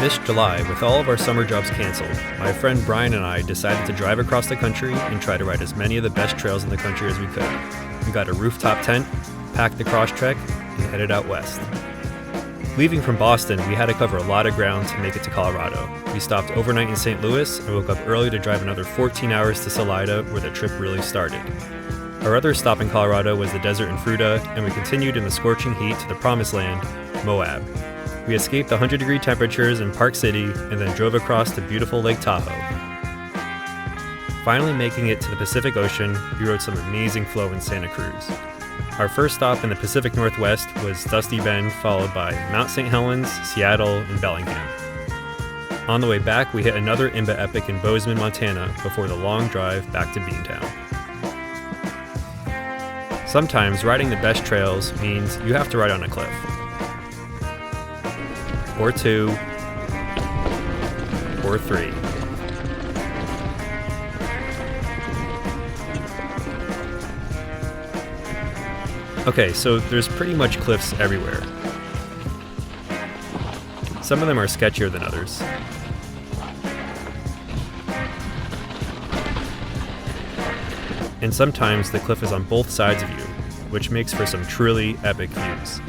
This July, with all of our summer jobs canceled, my friend Brian and I decided to drive across the country and try to ride as many of the best trails in the country as we could. We got a rooftop tent, packed the Crosstrek, and headed out west. Leaving from Boston, we had to cover a lot of ground to make it to Colorado. We stopped overnight in St. Louis and woke up early to drive another 14 hours to Salida, where the trip really started. Our other stop in Colorado was the desert in Fruita, and we continued in the scorching heat to the promised land, Moab. We escaped the 100-degree temperatures in Park City and then drove across to beautiful Lake Tahoe. Finally making it to the Pacific Ocean, we rode some amazing flow in Santa Cruz. Our first stop in the Pacific Northwest was Dusty Bend, followed by Mount St. Helens, Seattle, and Bellingham. On the way back, we hit another IMBA epic in Bozeman, Montana, before the long drive back to Beantown. Sometimes riding the best trails means you have to ride on a cliff. Or two, or three. Okay, so there's pretty much cliffs everywhere. Some of them are sketchier than others. And sometimes the cliff is on both sides of you, which makes for some truly epic views.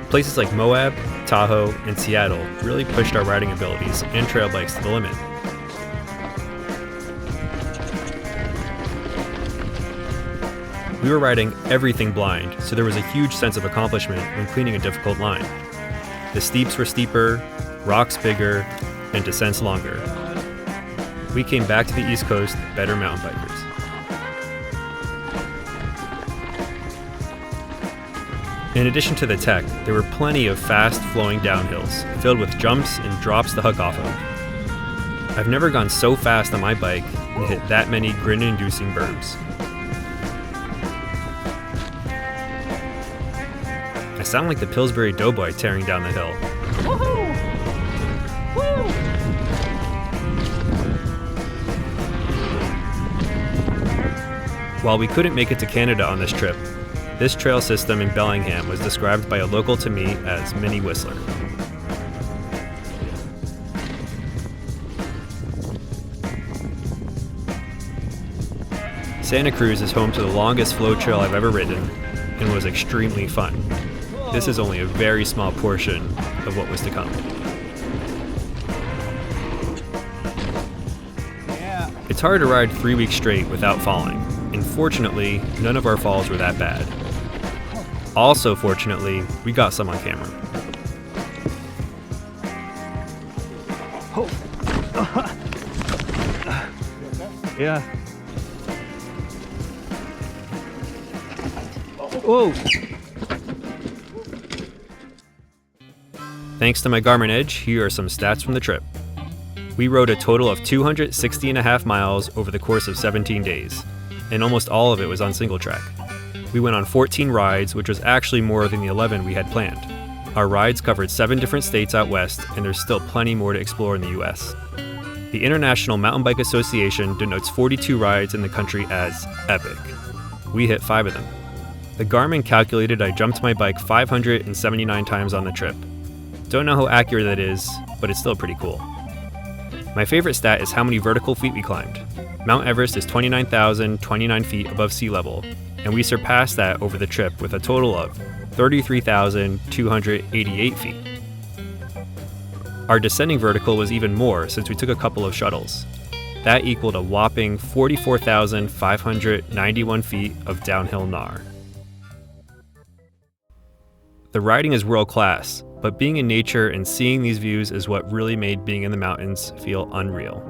Places like Moab, Tahoe, and Seattle really pushed our riding abilities and trail bikes to the limit. We were riding everything blind, so there was a huge sense of accomplishment when cleaning a difficult line. The steeps were steeper, rocks bigger, and descents longer. We came back to the East Coast better mountain bikers. In addition to the tech, there were plenty of fast-flowing downhills, filled with jumps and drops to hook off of. I've never gone so fast on my bike and hit that many grin-inducing berms. I sound like the Pillsbury Doughboy tearing down the hill. Woohoo! Woo! While we couldn't make it to Canada on this trip, this trail system in Bellingham was described by a local to me as Mini Whistler. Santa Cruz is home to the longest flow trail I've ever ridden and was extremely fun. This is only a very small portion of what was to come. It's hard to ride 3 weeks straight without falling, and fortunately, none of our falls were that bad. Also, fortunately, we got some on camera. Yeah. Whoa! Thanks to my Garmin Edge, here are some stats from the trip. We rode a total of 260.5 miles over the course of 17 days, and almost all of it was on single track. We went on 14 rides, which was actually more than the 11 we had planned. Our rides covered 7 different states out west, and there's still plenty more to explore in the US. The International Mountain Bike Association denotes 42 rides in the country as epic. We hit 5 of them. The Garmin calculated I jumped my bike 579 times on the trip. Don't know how accurate that is, but it's still pretty cool. My favorite stat is how many vertical feet we climbed. Mount Everest is 29,029 feet above sea level, and we surpassed that over the trip with a total of 33,288 feet. Our descending vertical was even more since we took a couple of shuttles. That equaled a whopping 44,591 feet of downhill NAR. The riding is world class, but being in nature and seeing these views is what really made being in the mountains feel unreal.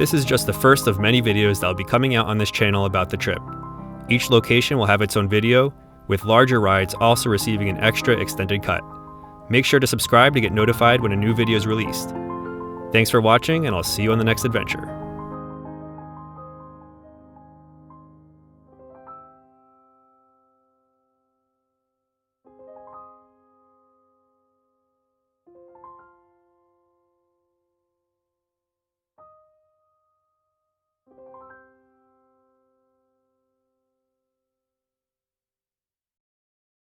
This is just the first of many videos that will be coming out on this channel about the trip. Each location will have its own video, with larger rides also receiving an extra extended cut. Make sure to subscribe to get notified when a new video is released. Thanks for watching, and I'll see you on the next adventure.